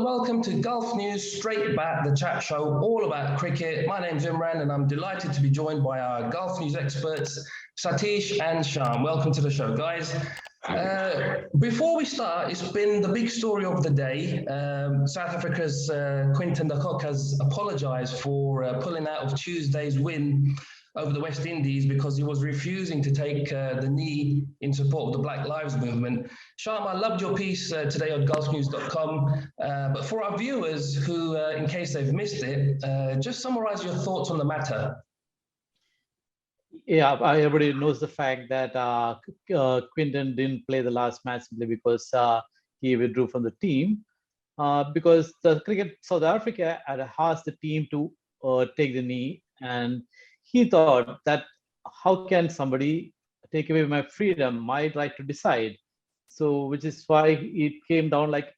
welcome to Gulf News Straight Bat, the chat show all about cricket. My name's Imran and I'm delighted to be joined by our Gulf News experts, Satish and Shyam. Welcome to the show, guys. Before we start, it's been the big story of the day. South Africa's Quinton de Kock has apologised for pulling out of Tuesday's win over the West Indies because he was refusing to take the knee in support of the Black Lives Movement. Shyam, I loved your piece today on gulfnews.com, but for our viewers who, in case they've missed it, just summarise your thoughts on the matter. Yeah, everybody knows the fact that Quinton didn't play the last match simply because he withdrew from the team. Because the cricket South Africa had asked the team to take the knee, and he thought that how can somebody take away my freedom, my right to decide? So, which is why it came down like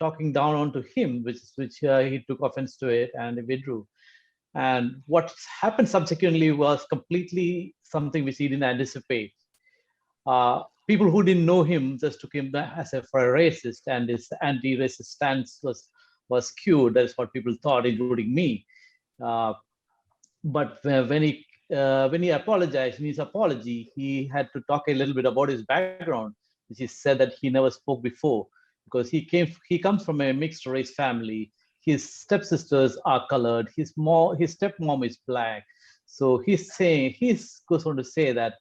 talking down onto him, which he took offense to it and he withdrew. And what happened subsequently was completely something which he didn't anticipate. People who didn't know him just took him as a racist, and his anti-racist stance was skewed. That's what people thought, including me. But when he apologized, in his apology, he had to talk a little bit about his background, which he said that he never spoke before, because he comes from a mixed race family. His stepsisters are colored. His stepmom is black. So he goes on to say that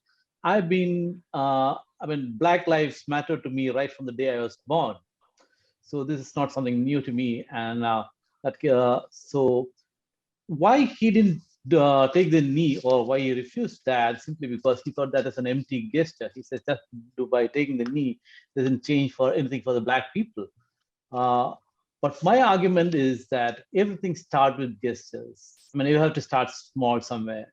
Black lives matter to me right from the day I was born. So this is not something new to me. And so why he didn't take the knee, or why he refused that, simply because he thought that as an empty gesture. He says that by taking the knee doesn't change for anything for the black people. But my argument is that everything starts with gestures. I mean, you have to start small somewhere.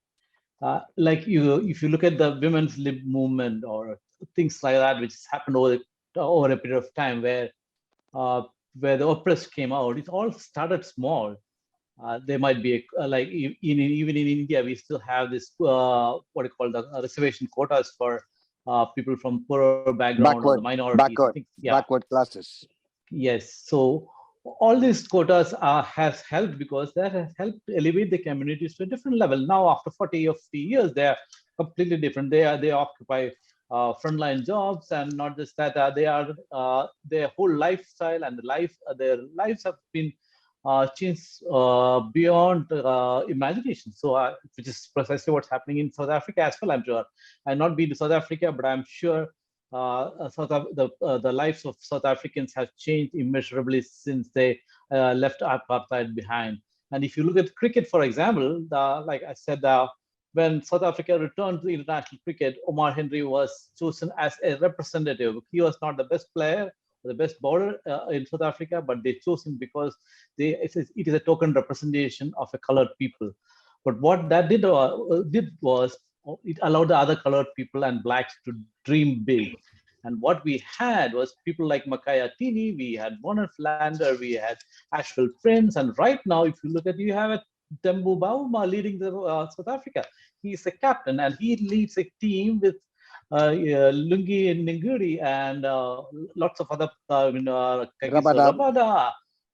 If you look at the women's lib movement or things like that, which has happened over a period of time, where the oppressed came out, it all started small. There might be even in India, we still have this what you call the reservation quotas for people from poorer background or the minorities. Backward classes. Yes. So all these quotas has helped, because that has helped elevate the communities to a different level. Now, after 40 or 50 years, they are completely different. They occupy frontline jobs, and not just that, their whole lifestyle and their lives have been changed beyond imagination. So, which is precisely what's happening in South Africa as well. I'm sure. I've not been to South Africa, but I'm sure the lives of South Africans have changed immeasurably since they left apartheid behind. And if you look at cricket, for example, like I said, when South Africa returned to international cricket, Omar Henry was chosen as a representative. He was not the best player, the best bowler in South Africa, but they chose him because it is a token representation of a colored people. But what that did was it allowed the other colored people and blacks to dream big. And what we had was people like Makaya Tini, we had Bonner Flander, we had Ashwell Prince, and right now, if you look at, you have a Tembu Bauma leading the South Africa. He's a captain, and he leads a team with Lungi Nguri and lots of other, Rabada,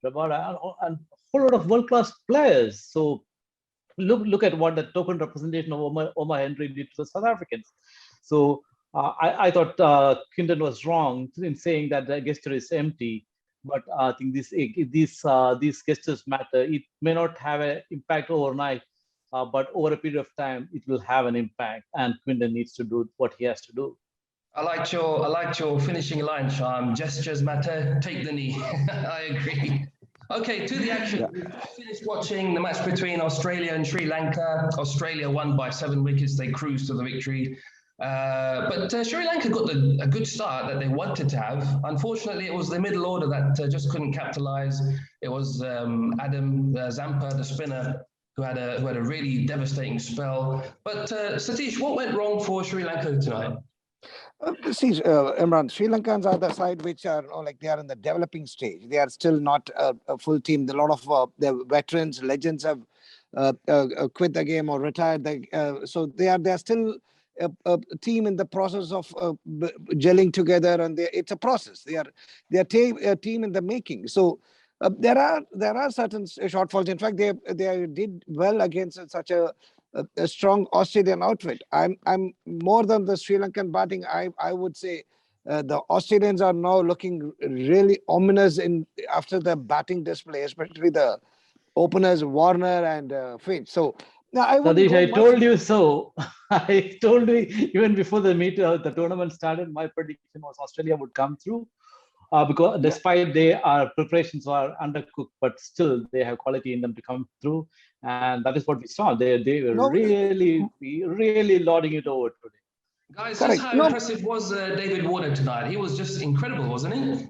and a whole lot of world-class players. So look at what the token representation of Omar Henry did to the South Africans. So I thought Quinton was wrong in saying that the gesture is empty, but I think these gestures matter. It may not have an impact overnight, but over a period of time, it will have an impact, and Quinton needs to do what he has to do. I liked your finishing line, Shyam. Gestures matter. Take the knee. I agree. Okay, to the action. We finished watching the match between Australia and Sri Lanka. Australia won by 7 wickets. They cruised to the victory. But Sri Lanka got a good start that they wanted to have. Unfortunately, it was the middle order that just couldn't capitalize. It was Adam Zampa, the spinner, who had a really devastating spell. But Satish, what went wrong for Sri Lanka tonight? Imran, Sri Lankans are the side which are they are in the developing stage. They are still not a full team. A lot of their veterans, legends have quit the game or retired. So they are still a team in the process of gelling together, and it's a process. They are a team in the making. So There are certain shortfalls. In fact, they did well against such a strong Australian outfit. I'm more than the Sri Lankan batting. I would say the Australians are now looking really ominous in after the batting display, especially the openers Warner and Finch. So now I wouldn't Satish, go I much. told you so. I told you even before the tournament started, my prediction was Australia would come through. Because Yeah, despite their preparations are undercooked, but still they have quality in them to come through, and that is what we saw. They were no, really lauding it over today. Guys, just correct. how No, impressive was David Warner tonight? He was just incredible, wasn't he?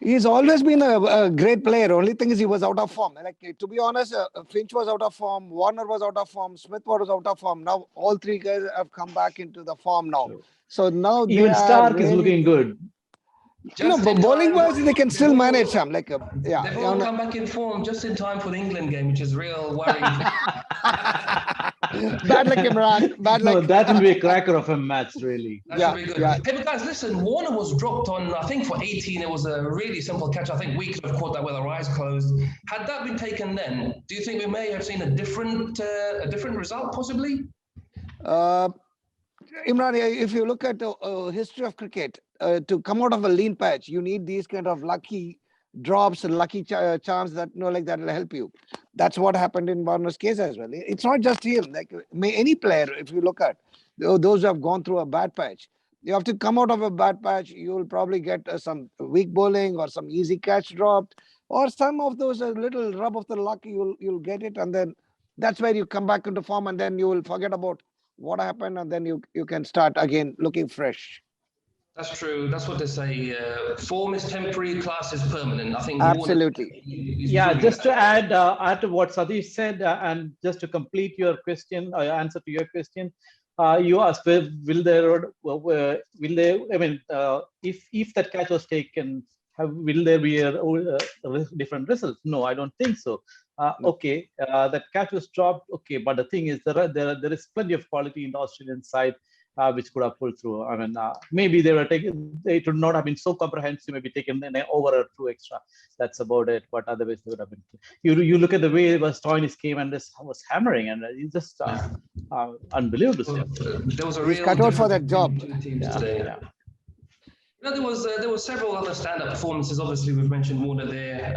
he's always been a great player. Only thing is he was out of form. Like to be honest, Finch was out of form, Warner was out of form, Smith was out of form. Now all three guys have come back into the form now. So So now they even are Stark is really, looking good. Just in bowling time. wise they can They've still manage all, some. Like yeah, they've all come back in form just in time for the England game, which is real worrying. bad luck, Imran. Bad No, luck. that will be a cracker of a match, really. That should Yeah, be good. yeah. Hey, but guys, listen, Warner was dropped on, I think for 18, it was a really simple catch. I think we could have caught that with our eyes closed. Had that been taken then, do you think we may have seen a different result, possibly? Imran, if you look at the history of cricket, to come out of a lean patch, you need these kind of lucky drops and lucky chance that like that will help you. That's what happened in Warner's case as well. It's not just him. Like any player, if you look at those who have gone through a bad patch, you have to come out of a bad patch. You will probably get some weak bowling or some easy catch dropped, or some of those little rub of the luck. You'll get it, and then that's where you come back into form, and then you will forget about what happened, and then you can start again looking fresh. That's true. That's what they say. Form is temporary, class is permanent. I think Warner Absolutely. is Yeah, proving just to that. add to what Satish said, and just to complete your question, answer to your question, you asked, will there? I mean, if that catch was taken, will there be a different result? No, I don't think so. No. Okay, that catch was dropped. Okay, but the thing is, there is plenty of quality in the Australian side. Which could have pulled through. I mean, maybe they were taken. They should not have been so comprehensive. Maybe taken an over or two extra. That's about it. But otherwise, they would have been. You look at the way Stoinis came and this was hammering, and it's just unbelievable stuff. There was a He's real cut out for difference that job. between the two teams Yeah, today. yeah. There were several other stand-up performances. Obviously, we've mentioned Warner there.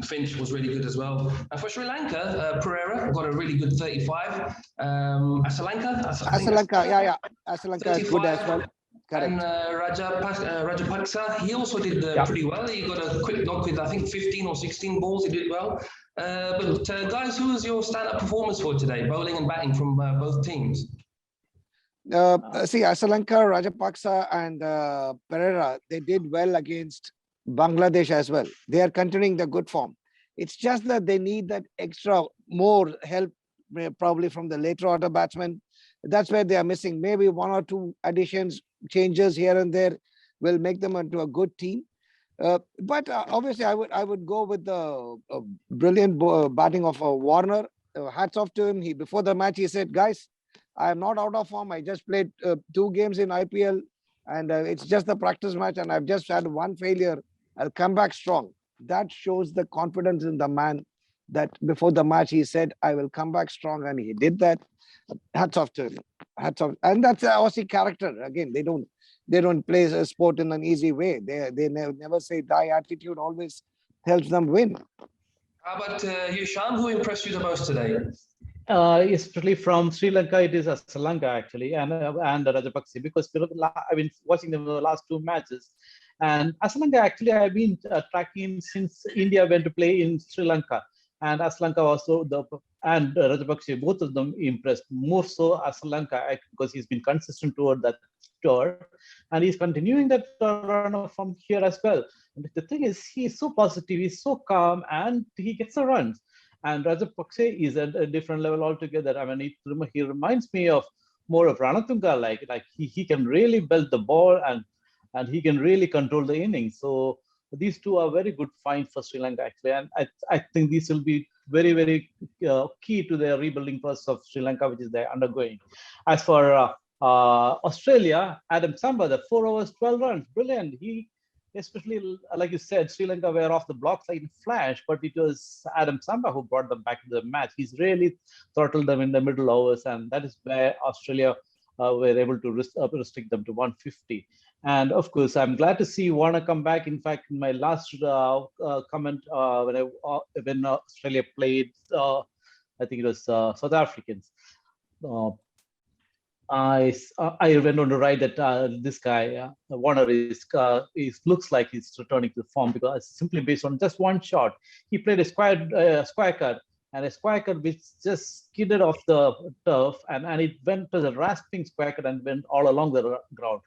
Finch was really good as well. And for Sri Lanka, Pereira got a really good 35. Asalanka, yeah. Asalanka is good as well. Correct. And Rajapaksa, he also did pretty well. He got a quick knock with, I think, 15 or 16 balls. He did well. But guys, who was your stand-up performance for today, bowling and batting from both teams? See, Asalanka, Rajapaksa, and Pereira, they did well against Bangladesh as well. They are continuing the good form. It's just that they need that extra more help, probably from the later order batsmen. That's where they are missing. Maybe one or two additions, changes here and there will make them into a good team. But obviously, I would go with the brilliant batting of Warner. Hats off to him. Before the match, he said, "Guys, I am not out of form. I just played 2 games in IPL, and it's just a practice match, and I've just had one failure. I'll come back strong." That shows the confidence in the man. That before the match, he said, "I will come back strong," and he did that. Hats off to him. Hats off, and that's Aussie character. Again, they don't play a sport in an easy way. They never say die. Attitude always helps them win. How about you, Shan? Who impressed you the most today? Especially from Sri Lanka, it is Sri Lanka actually, and Rajapaksa, because I've been watching them the last 2 matches, and Sri Lanka actually I've been tracking since India went to play in Sri Lanka, and Sri Lanka also and Rajapaksa, both of them impressed more so Sri Lanka because he's been consistent toward that tour, and he's continuing that run from here as well. And the thing is, he's so positive, he's so calm, and he gets the runs. And Rajapaksa is at a different level altogether. I mean, he reminds me of more of Ranatunga, like he can really belt the ball and he can really control the innings. So these two are very good finds for Sri Lanka actually, and I think these will be very, very key to the rebuilding process of Sri Lanka, which is they're undergoing. As for Australia, Adam Samba, the 4 overs, 12 runs, brilliant. especially like you said, Sri Lanka were off the blocks like in flash, but it was Adam Samba who brought them back to the match. He's really throttled them in the middle overs, and that is where Australia were able to restrict them to 150. And of course, I'm glad to see Warner come back. In fact, in my last comment when Australia played, I think it was South Africans. I went on to write that this guy Warner is looks like he's returning to form because simply based on just one shot, he played a square cut and a square cut which just skidded off the turf and it went to the rasping square cut and went all along the ground.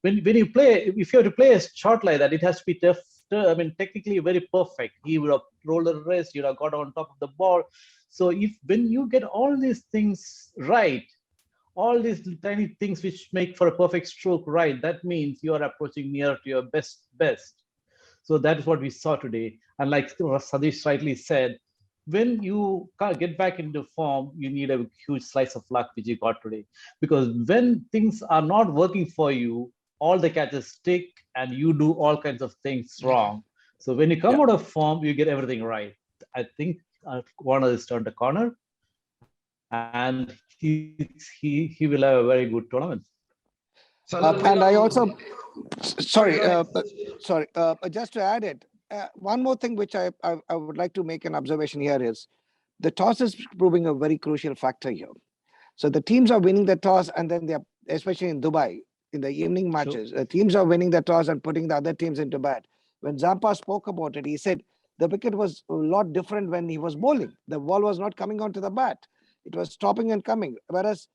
When you play, if you have to play a shot like that, it has to be tough. I mean, technically very perfect. He would have rolled the wrist, you'd have got on top of the ball. So when you get all these things right, all these tiny things which make for a perfect stroke right, that means you are approaching near to your best. So that is what we saw today. And like Satish rightly said, when you get back into form, you need a huge slice of luck, which you got today. Because when things are not working for you, all the catches stick and you do all kinds of things wrong. So when you come out of form, you get everything right. I think Warner has turned the corner and he will have a very good tournament. So and I also, sorry, just to add it, one more thing which I would like to make an observation here is the toss is proving a very crucial factor here. So the teams are winning the toss, and then they're, especially in Dubai, in the evening matches, the teams are winning the toss and putting the other teams into bat. When Zampa spoke about it, he said the wicket was a lot different when he was bowling. The ball was not coming onto the bat. It was stopping and coming. Whereas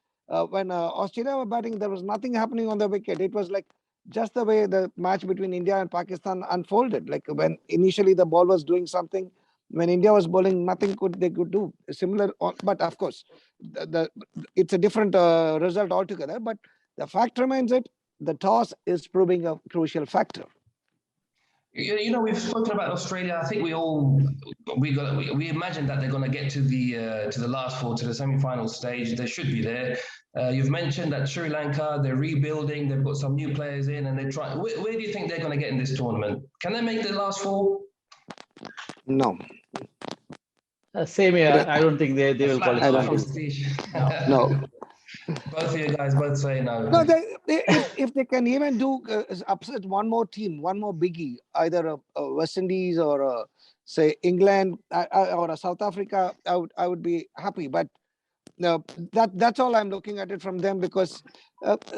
when Australia were batting, there was nothing happening on the wicket. It was like just the way the match between India and Pakistan unfolded. Like when initially the ball was doing something, when India was bowling, nothing they could do. Similar, but of course, it's a different result altogether. But the fact remains that the toss is proving a crucial factor. You know, we've spoken about Australia. I think we imagine that they're going to get to the last four, to the semi-final stage. They should be there. You've mentioned that Sri Lanka, they're rebuilding. They've got some new players in, and they're trying. Where do you think they're going to get in this tournament? Can they make the last four? No. Same here. I don't think they will qualify. No. Both of you guys both say no. No, if they can even do upset one more team, one more biggie, either a West Indies or say England or a South Africa, I would be happy. But no, that's all I'm looking at it from them, because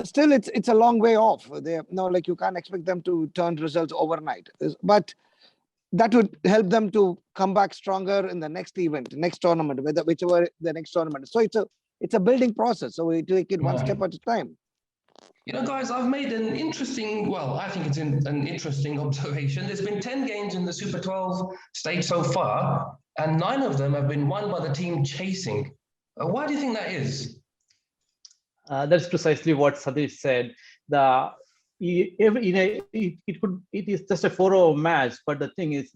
still it's a long way off. Like you can't expect them to turn results overnight. But that would help them to come back stronger in the next event, next tournament, whichever the next tournament. So it's a building process. So we take it one step at a time. You know, guys, I've made an interesting, I think it's an interesting observation. There's been 10 games in the Super 12 stage so far, and 9 of them have been won by the team chasing. Why do you think that is? That's precisely what Satish said. It is just a 4-over match, but the thing is,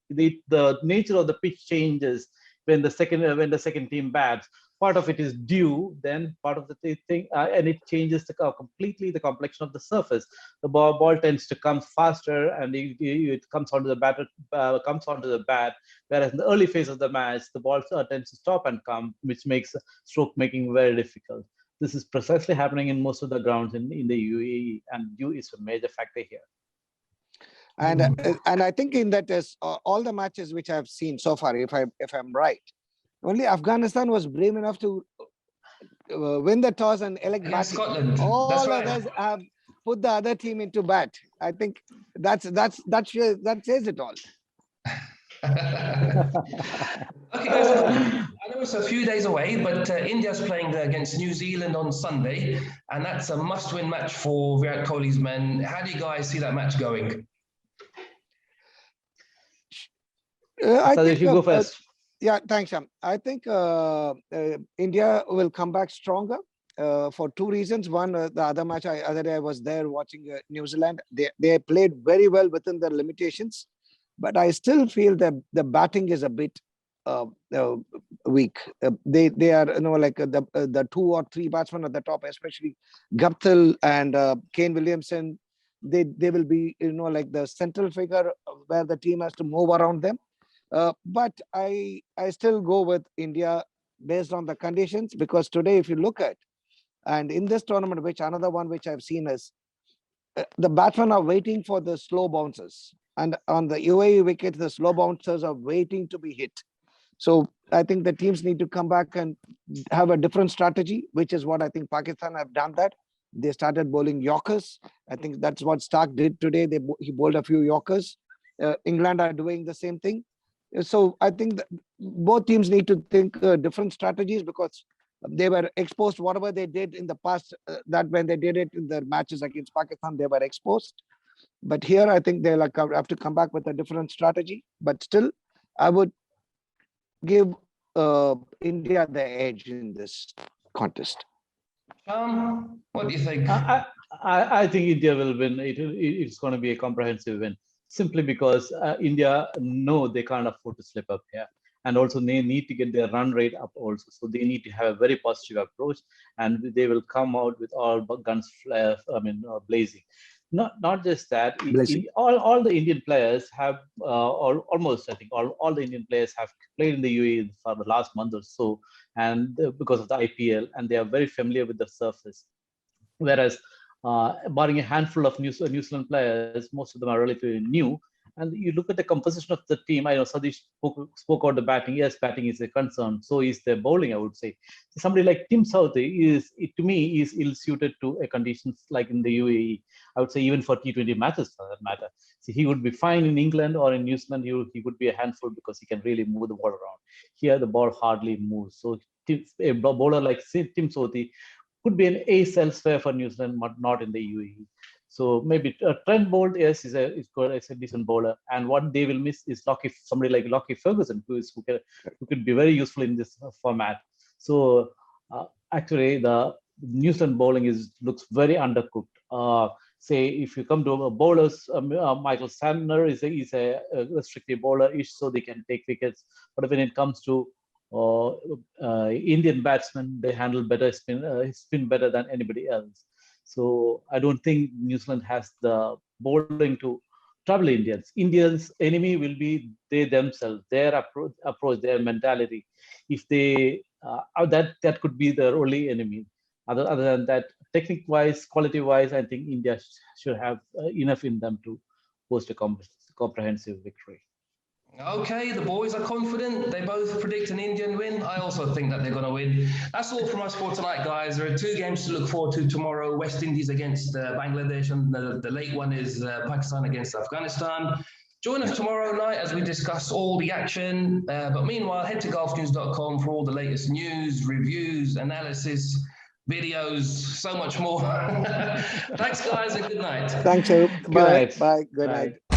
the nature of the pitch changes when the second team bats. Part of it is due, then part of the thing, and it changes completely the complexion of the surface. The ball tends to come faster, and it comes onto the bat. Whereas in the early phase of the match, the ball tends to stop and come, which makes stroke making very difficult. This is precisely happening in most of the grounds in the UAE, and due is a major factor here. And I think in that is all the matches which I've seen so far, if I'm right, only Afghanistan was brave enough to win the toss and elect batting. Scotland. All others have put the other team into bat. I think that says it all. Okay, guys, I know it's a few days away, but India's playing against New Zealand on Sunday, and that's a must-win match for Virat Kohli's men. How do you guys see that match going? I think you go first. Yeah, thanks, Sham. I think India will come back stronger for 2 reasons. One, the other match, other day I was there watching New Zealand. They played very well within their limitations, but I still feel that the batting is a bit weak. They are, like the 2 or 3 batsmen at the top, especially Guptill and Kane Williamson. they will be, like the central figure where the team has to move around them. But I still go with India based on the conditions, because today, if you look at, and in this tournament, which another one which I've seen is the batsmen are waiting for the slow bounces, and on the UAE wicket, the slow bouncers are waiting to be hit. So I think the teams need to come back and have a different strategy, which is what I think Pakistan have done. That they started bowling Yorkers. I think that's what Stark did today. He bowled a few Yorkers. England are doing the same thing. So I think that both teams need to think different strategies, because they were exposed, whatever they did in the past, that when they did it in the matches against Pakistan, they were exposed. But here, I think they'll have to come back with a different strategy. But still, I would give India the edge in this contest. What do you think? I think India will win. It's going to be a comprehensive win, simply because India know they can't afford to slip up here. And also they need to get their run rate up also. So they need to have a very positive approach, and they will come out with all guns blazing. Not just that, all the Indian players have, almost, I think, all the Indian players have played in the UAE for the last month or so, and because of the IPL, and they are very familiar with the surface. Whereas, barring a handful of New Zealand players, most of them are relatively new. And you look at the composition of the team. I know Sadish spoke about the batting. Yes, batting is a concern. So is their bowling, I would say. Somebody like Tim Southee to me, is ill-suited to a conditions like in the UAE. I would say even for T20 matches, for that matter. So he would be fine in England or in New Zealand. He would be a handful because he can really move the ball around. Here, the ball hardly moves. So a bowler like Tim Southee could be an ace elsewhere for New Zealand, but not in the UAE. So maybe Trent Bolt, yes, is a decent bowler, and what they will miss is somebody like Lockie Ferguson, who could be very useful in this format. So actually, the New Zealand bowling looks very undercooked. Say if you come to bowlers, Michael Sandner is a restricted bowler-ish, so they can take wickets. But when it comes to Indian batsmen, they handle better spin better than anybody else. So I don't think New Zealand has the bowling to trouble Indians. Indians' enemy will be they themselves, their approach, their mentality. If they that could be their only enemy. Other than that, technique-wise, quality-wise, I think India should have enough in them to post a comprehensive victory. Okay, the boys are confident. They both predict an Indian win. I also think that they're going to win. That's all from us for tonight, guys. There are 2 games to look forward to tomorrow. West Indies against Bangladesh, and the late one is Pakistan against Afghanistan. Join us tomorrow night as we discuss all the action. But meanwhile, head to golfnews.com for all the latest news, reviews, analysis, videos, so much more. Thanks, guys, and good night. Thanks, Bye. Good night. Bye. Good Bye. night.